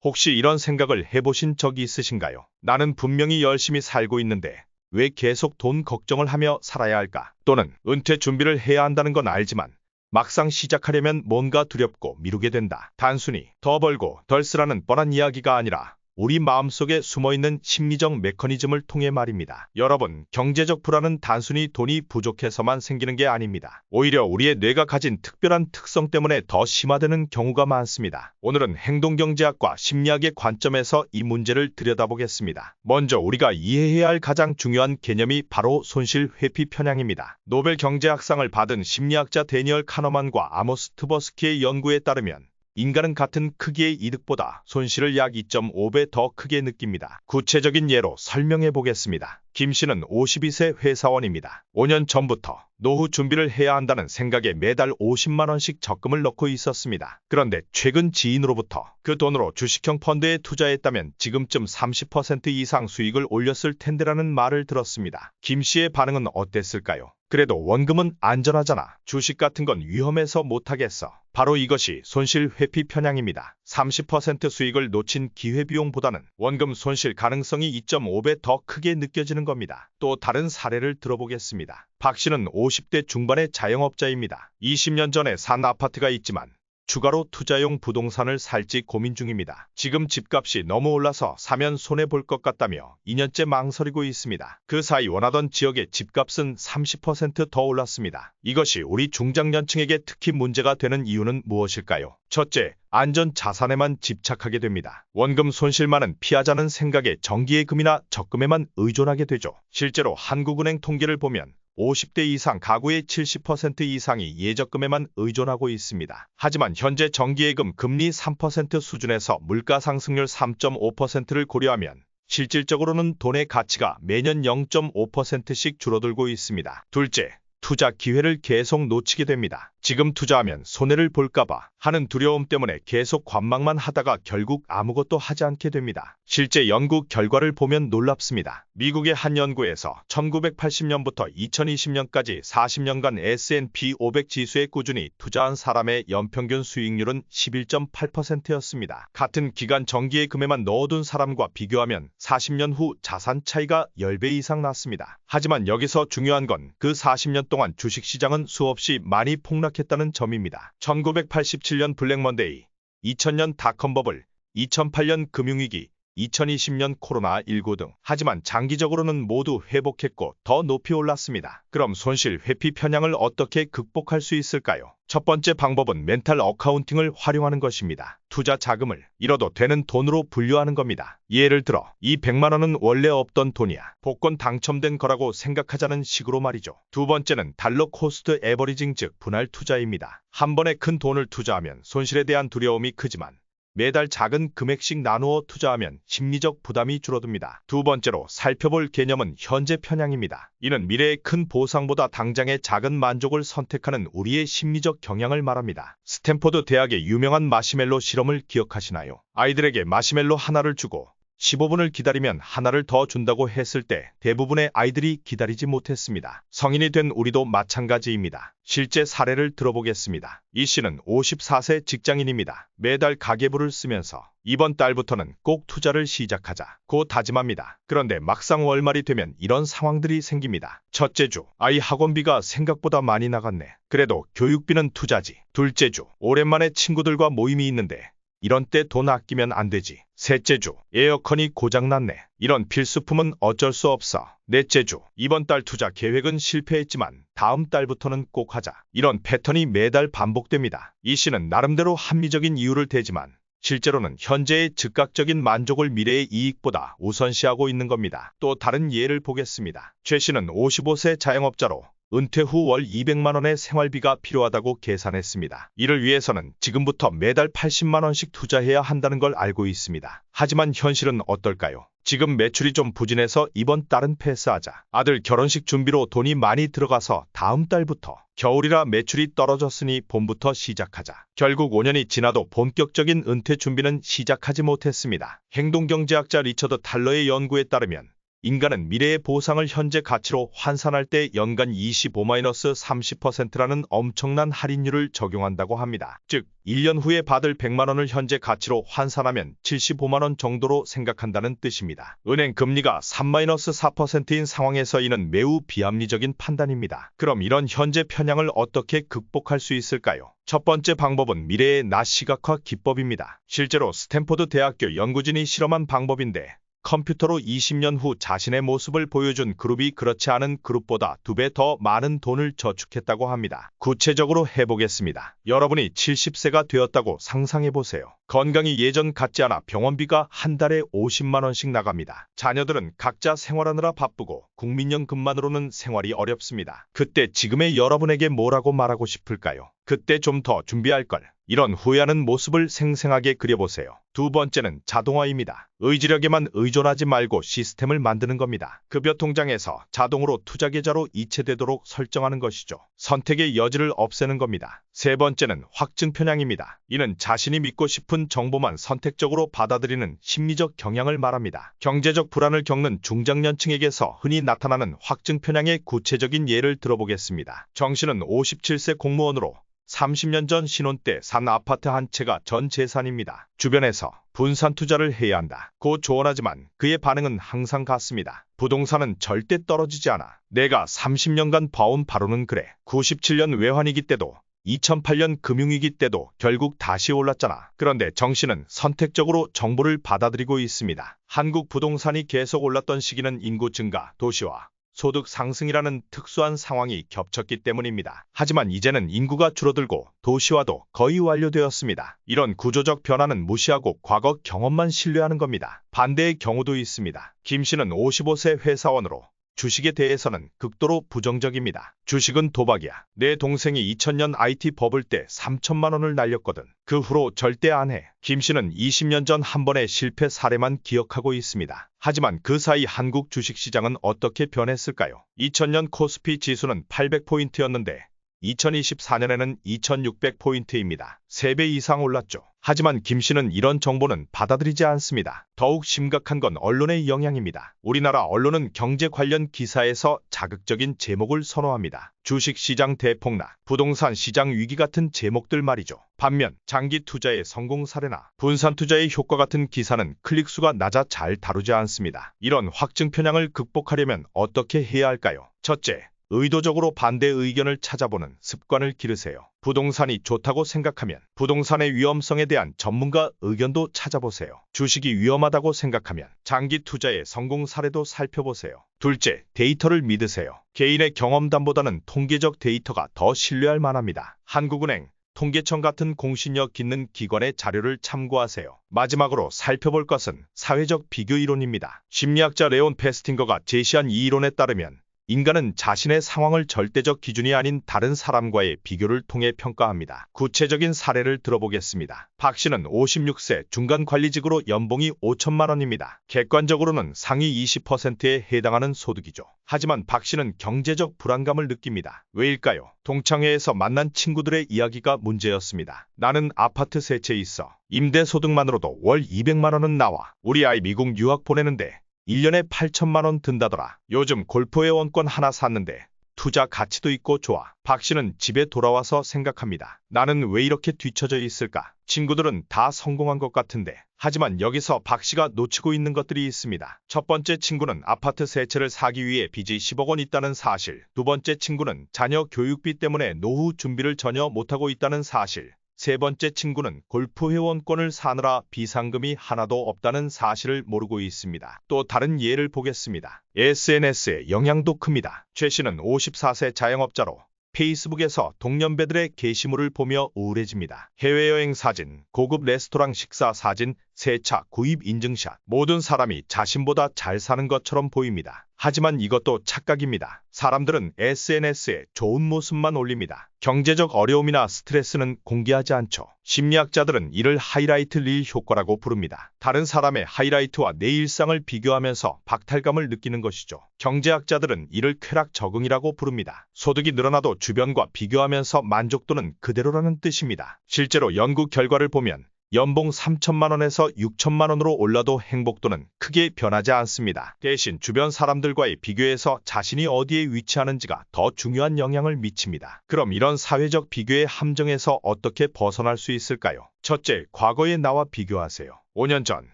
혹시 이런 생각을 해보신 적이 있으신가요? 나는 분명히 열심히 살고 있는데 왜 계속 돈 걱정을 하며 살아야 할까? 또는 은퇴 준비를 해야 한다는 건 알지만 막상 시작하려면 뭔가 두렵고 미루게 된다. 단순히 더 벌고 덜 쓰라는 뻔한 이야기가 아니라 우리 마음속에 숨어있는 심리적 메커니즘을 통해 말입니다. 여러분, 경제적 불안은 단순히 돈이 부족해서만 생기는 게 아닙니다. 오히려 우리의 뇌가 가진 특별한 특성 때문에 더 심화되는 경우가 많습니다. 오늘은 행동경제학과 심리학의 관점에서 이 문제를 들여다보겠습니다. 먼저 우리가 이해해야 할 가장 중요한 개념이 바로 손실 회피 편향입니다. 노벨 경제학상을 받은 심리학자 데니얼 카너만과 아모스 트버스키의 연구에 따르면 인간은 같은 크기의 이득보다 손실을 약 2.5배 더 크게 느낍니다. 구체적인 예로 설명해 보겠습니다. 김 씨는 52세 회사원입니다. 5년 전부터 노후 준비를 해야 한다는 생각에 매달 50만 원씩 적금을 넣고 있었습니다. 그런데 최근 지인으로부터 그 돈으로 주식형 펀드에 투자했다면 지금쯤 30% 이상 수익을 올렸을 텐데라는 말을 들었습니다. 김 씨의 반응은 어땠을까요? 그래도 원금은 안전하잖아. 주식 같은 건 위험해서 못하겠어. 바로 이것이 손실 회피 편향입니다. 30% 수익을 놓친 기회비용보다는 원금 손실 가능성이 2.5배 더 크게 느껴지는 겁니다. 또 다른 사례를 들어보겠습니다. 박 씨는 50대 중반의 자영업자입니다. 20년 전에 산 아파트가 있지만 추가로 투자용 부동산을 살지 고민 중입니다. 지금 집값이 너무 올라서 사면 손해볼 것 같다며 2년째 망설이고 있습니다. 그 사이 원하던 지역의 집값은 30% 더 올랐습니다. 이것이 우리 중장년층에게 특히 문제가 되는 이유는 무엇일까요? 첫째, 안전 자산에만 집착하게 됩니다. 원금 손실만은 피하자는 생각에 정기예금이나 적금에만 의존하게 되죠. 실제로 한국은행 통계를 보면 50대 이상 가구의 70% 이상이 예적금에만 의존하고 있습니다. 하지만 현재 정기예금 금리 3% 수준에서 물가 상승률 3.5%를 고려하면 실질적으로는 돈의 가치가 매년 0.5%씩 줄어들고 있습니다. 둘째, 투자 기회를 계속 놓치게 됩니다. 지금 투자하면 손해를 볼까봐 하는 두려움 때문에 계속 관망만 하다가 결국 아무것도 하지 않게 됩니다. 실제 연구 결과를 보면 놀랍습니다. 미국의 한 연구에서 1980년부터 2020년까지 40년간 S&P 500 지수에 꾸준히 투자한 사람의 연평균 수익률은 11.8%였습니다. 같은 기간 정기예금에만 넣어둔 사람과 비교하면 40년 후 자산 차이가 10배 이상 났습니다. 하지만 여기서 중요한 건 그 40년 동안 주식시장은 수없이 많이 폭락했다는 점입니다. 1987년 블랙먼데이, 2000년 닷컴 버블, 2008년 금융위기, 2020년 코로나19 등. 하지만 장기적으로는 모두 회복했고 더 높이 올랐습니다. 그럼 손실 회피 편향을 어떻게 극복할 수 있을까요? 첫 번째 방법은 멘탈 어카운팅을 활용하는 것입니다. 투자 자금을 잃어도 되는 돈으로 분류하는 겁니다. 예를 들어 이 100만 원은 원래 없던 돈이야. 복권 당첨된 거라고 생각하자는 식으로 말이죠. 두 번째는 달러 코스트 에버리징 즉 분할 투자입니다. 한 번에 큰 돈을 투자하면 손실에 대한 두려움이 크지만 매달 작은 금액씩 나누어 투자하면 심리적 부담이 줄어듭니다. 두 번째로 살펴볼 개념은 현재 편향입니다. 이는 미래의 큰 보상보다 당장의 작은 만족을 선택하는 우리의 심리적 경향을 말합니다. 스탠포드 대학의 유명한 마시멜로 실험을 기억하시나요? 아이들에게 마시멜로 하나를 주고 15분을 기다리면 하나를 더 준다고 했을 때 대부분의 아이들이 기다리지 못했습니다. 성인이 된 우리도 마찬가지입니다. 실제 사례를 들어보겠습니다. 이 씨는 54세 직장인입니다. 매달 가계부를 쓰면서 이번 달부터는 꼭 투자를 시작하자고 다짐합니다. 그런데 막상 월말이 되면 이런 상황들이 생깁니다. 첫째 주, 아이 학원비가 생각보다 많이 나갔네. 그래도 교육비는 투자지. 둘째 주, 오랜만에 친구들과 모임이 있는데 이런 때 돈 아끼면 안 되지. 셋째 주, 에어컨이 고장났네. 이런 필수품은 어쩔 수 없어. 넷째 주, 이번 달 투자 계획은 실패했지만 다음 달부터는 꼭 하자. 이런 패턴이 매달 반복됩니다. 이 씨는 나름대로 합리적인 이유를 대지만 실제로는 현재의 즉각적인 만족을 미래의 이익보다 우선시하고 있는 겁니다. 또 다른 예를 보겠습니다. 최 씨는 55세 자영업자로 은퇴 후 월 200만 원의 생활비가 필요하다고 계산했습니다. 이를 위해서는 지금부터 매달 80만 원씩 투자해야 한다는 걸 알고 있습니다. 하지만 현실은 어떨까요? 지금 매출이 좀 부진해서 이번 달은 패스하자. 아들 결혼식 준비로 돈이 많이 들어가서 다음 달부터. 겨울이라 매출이 떨어졌으니 봄부터 시작하자. 결국 5년이 지나도 본격적인 은퇴 준비는 시작하지 못했습니다. 행동경제학자 리처드 탈러의 연구에 따르면 인간은 미래의 보상을 현재 가치로 환산할 때 연간 25-30%라는 엄청난 할인율을 적용한다고 합니다. 즉, 1년 후에 받을 100만 원을 현재 가치로 환산하면 75만 원 정도로 생각한다는 뜻입니다. 은행 금리가 3-4%인 상황에서 이는 매우 비합리적인 판단입니다. 그럼 이런 현재 편향을 어떻게 극복할 수 있을까요? 첫 번째 방법은 미래의 나 시각화 기법입니다. 실제로 스탠포드 대학교 연구진이 실험한 방법인데 컴퓨터로 20년 후 자신의 모습을 보여준 그룹이 그렇지 않은 그룹보다 2배 더 많은 돈을 저축했다고 합니다. 구체적으로 해보겠습니다. 여러분이 70세가 되었다고 상상해보세요. 건강이 예전 같지 않아 병원비가 한 달에 50만 원씩 나갑니다. 자녀들은 각자 생활하느라 바쁘고 국민연금만으로는 생활이 어렵습니다. 그때 지금의 여러분에게 뭐라고 말하고 싶을까요? 그때 좀 더 준비할 걸. 이런 후회하는 모습을 생생하게 그려보세요. 두 번째는 자동화입니다. 의지력에만 의존하지 말고 시스템을 만드는 겁니다. 급여 통장에서 자동으로 투자 계좌로 이체되도록 설정하는 것이죠. 선택의 여지를 없애는 겁니다. 세 번째는 확증 편향입니다. 이는 자신이 믿고 싶은 정보만 선택적으로 받아들이는 심리적 경향을 말합니다. 경제적 불안을 겪는 중장년층에게서 흔히 나타나는 확증 편향의 구체적인 예를 들어보겠습니다. 정 씨는 57세 공무원으로 30년 전 신혼 때 산 아파트 한 채가 전 재산입니다. 주변에서 분산 투자를 해야 한다 고 조언하지만 그의 반응은 항상 같습니다. 부동산은 절대 떨어지지 않아. 내가 30년간 봐온 바로는 그래. 97년 외환위기 때도 2008년 금융위기 때도 결국 다시 올랐잖아. 그런데 정 씨는 선택적으로 정보를 받아들이고 있습니다. 한국 부동산이 계속 올랐던 시기는 인구 증가, 도시화, 소득 상승이라는 특수한 상황이 겹쳤기 때문입니다. 하지만 이제는 인구가 줄어들고 도시화도 거의 완료되었습니다. 이런 구조적 변화는 무시하고 과거 경험만 신뢰하는 겁니다. 반대의 경우도 있습니다. 김 씨는 55세 회사원으로 주식에 대해서는 극도로 부정적입니다. 주식은 도박이야. 내 동생이 2000년 IT 버블 때 3천만 원을 날렸거든. 그 후로 절대 안 해. 김 씨는 20년 전 한 번의 실패 사례만 기억하고 있습니다. 하지만 그 사이 한국 주식시장은 어떻게 변했을까요? 2000년 코스피 지수는 800포인트였는데 2024년에는 2600포인트입니다. 3배 이상 올랐죠. 하지만 김 씨는 이런 정보는 받아들이지 않습니다. 더욱 심각한 건 언론의 영향입니다. 우리나라 언론은 경제 관련 기사에서 자극적인 제목을 선호합니다. 주식시장 대폭락, 부동산 시장 위기 같은 제목들 말이죠. 반면 장기 투자의 성공 사례나 분산 투자의 효과 같은 기사는 클릭수가 낮아 잘 다루지 않습니다. 이런 확증 편향을 극복하려면 어떻게 해야 할까요? 첫째, 의도적으로 반대 의견을 찾아보는 습관을 기르세요. 부동산이 좋다고 생각하면 부동산의 위험성에 대한 전문가 의견도 찾아보세요. 주식이 위험하다고 생각하면 장기 투자의 성공 사례도 살펴보세요. 둘째, 데이터를 믿으세요. 개인의 경험담보다는 통계적 데이터가 더 신뢰할 만합니다. 한국은행, 통계청 같은 공신력 있는 기관의 자료를 참고하세요. 마지막으로 살펴볼 것은 사회적 비교 이론입니다. 심리학자 레온 페스팅거가 제시한 이 이론에 따르면 인간은 자신의 상황을 절대적 기준이 아닌 다른 사람과의 비교를 통해 평가합니다. 구체적인 사례를 들어보겠습니다. 박 씨는 56세 중간관리직으로 연봉이 5천만 원입니다. 객관적으로는 상위 20%에 해당하는 소득이죠. 하지만 박 씨는 경제적 불안감을 느낍니다. 왜일까요? 동창회에서 만난 친구들의 이야기가 문제였습니다. 나는 아파트 세 채 있어. 임대 소득만으로도 월 200만 원은 나와. 우리 아이 미국 유학 보내는데 1년에 8천만 원 든다더라. 요즘 골프 회원권 하나 샀는데 투자 가치도 있고 좋아. 박 씨는 집에 돌아와서 생각합니다. 나는 왜 이렇게 뒤처져 있을까? 친구들은 다 성공한 것 같은데. 하지만 여기서 박 씨가 놓치고 있는 것들이 있습니다. 첫 번째 친구는 아파트 세 채를 사기 위해 빚이 10억 원 있다는 사실. 두 번째 친구는 자녀 교육비 때문에 노후 준비를 전혀 못하고 있다는 사실. 세 번째 친구는 골프 회원권을 사느라 비상금이 하나도 없다는 사실을 모르고 있습니다. 또 다른 예를 보겠습니다. SNS의 영향도 큽니다. 최 씨는 54세 자영업자로 페이스북에서 동년배들의 게시물을 보며 우울해집니다. 해외여행 사진, 고급 레스토랑 식사 사진, 새 차 구입 인증샷. 모든 사람이 자신보다 잘 사는 것처럼 보입니다. 하지만 이것도 착각입니다. 사람들은 SNS에 좋은 모습만 올립니다. 경제적 어려움이나 스트레스는 공개하지 않죠. 심리학자들은 이를 하이라이트 릴 효과라고 부릅니다. 다른 사람의 하이라이트와 내 일상을 비교하면서 박탈감을 느끼는 것이죠. 경제학자들은 이를 쾌락 적응이라고 부릅니다. 소득이 늘어나도 주변과 비교하면서 만족도는 그대로라는 뜻입니다. 실제로 연구 결과를 보면 연봉 3천만 원에서 6천만 원으로 올라도 행복도는 크게 변하지 않습니다. 대신 주변 사람들과의 비교에서 자신이 어디에 위치하는지가 더 중요한 영향을 미칩니다. 그럼 이런 사회적 비교의 함정에서 어떻게 벗어날 수 있을까요? 첫째, 과거의 나와 비교하세요. 5년 전,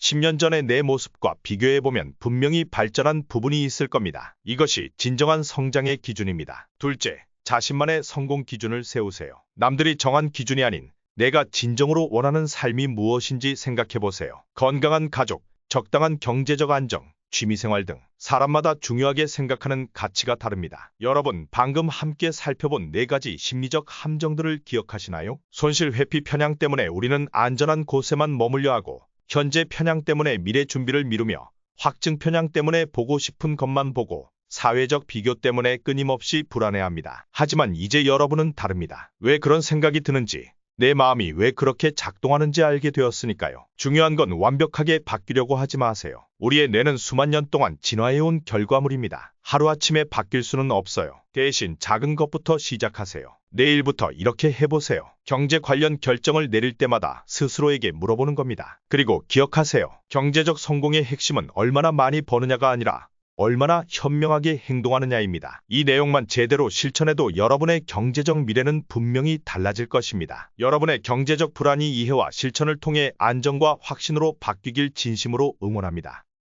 10년 전의 내 모습과 비교해보면 분명히 발전한 부분이 있을 겁니다. 이것이 진정한 성장의 기준입니다. 둘째, 자신만의 성공 기준을 세우세요. 남들이 정한 기준이 아닌 내가 진정으로 원하는 삶이 무엇인지 생각해보세요. 건강한 가족, 적당한 경제적 안정, 취미생활 등 사람마다 중요하게 생각하는 가치가 다릅니다. 여러분, 방금 함께 살펴본 4가지 심리적 함정들을 기억하시나요? 손실 회피 편향 때문에 우리는 안전한 곳에만 머물려 하고, 현재 편향 때문에 미래 준비를 미루며, 확증 편향 때문에 보고 싶은 것만 보고, 사회적 비교 때문에 끊임없이 불안해합니다. 하지만 이제 여러분은 다릅니다. 왜 그런 생각이 드는지, 내 마음이 왜 그렇게 작동하는지 알게 되었으니까요. 중요한 건 완벽하게 바뀌려고 하지 마세요. 우리의 뇌는 수만 년 동안 진화해온 결과물입니다. 하루아침에 바뀔 수는 없어요. 대신 작은 것부터 시작하세요. 내일부터 이렇게 해보세요. 경제 관련 결정을 내릴 때마다 스스로에게 물어보는 겁니다. 그리고 기억하세요. 경제적 성공의 핵심은 얼마나 많이 버느냐가 아니라 얼마나 현명하게 행동하느냐입니다. 이 내용만 제대로 실천해도 여러분의 경제적 미래는 분명히 달라질 것입니다. 여러분의 경제적 불안이 이해와 실천을 통해 안정과 확신으로 바뀌길 진심으로 응원합니다.